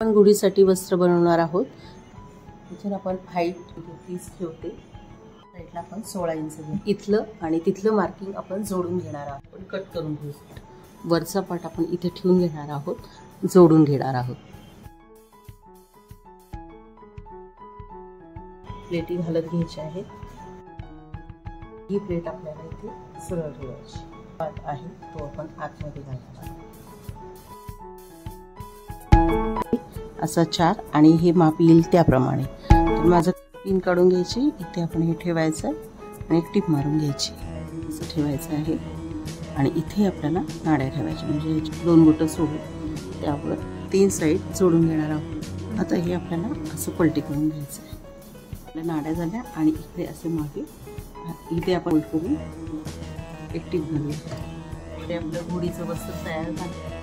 आपण गुढीसाठी वस्त्र बनवणार आहोत। इथून आपण हाईट 30 ठेवते, साईडला आपण 16 इंच घेऊ। इथलं आणि तिथलं मार्किंग आपण जोडून घेणार आहोत। आपण कट करून घेऊ। वरचा पार्ट आपण इथे ठेवून घेणार आहोत, जोडून घेणार आहोत। प्लेटी घालत घ्यायची आहे। ही प्लेट आपल्याला इथे सरळ ठेवायची। पार्ट आहे तो आपण आतमध्ये घालणार आहोत। असा 4 आणि हे माप येईल त्याप्रमाणे। तर माझं पिन काढून घ्यायची, इथे आपण हे ठेवायचं आणि एक टिप मारून घ्यायची। असं ठेवायचं आहे आणि इथे आपल्याला नाड्या ठेवायच्या, म्हणजे 2 बोटं सोडून त्यावर 3 साईड जोडून घेणार आहोत। आता हे आपल्याला असं पलटी करून घ्यायचं आहे। आपल्या नाड्या झाल्या आणि इथे असे मागे इथे आपण उलट करून एक टिप घालूया। ते आपलं घोडीचं वस्त्र तयार झालं।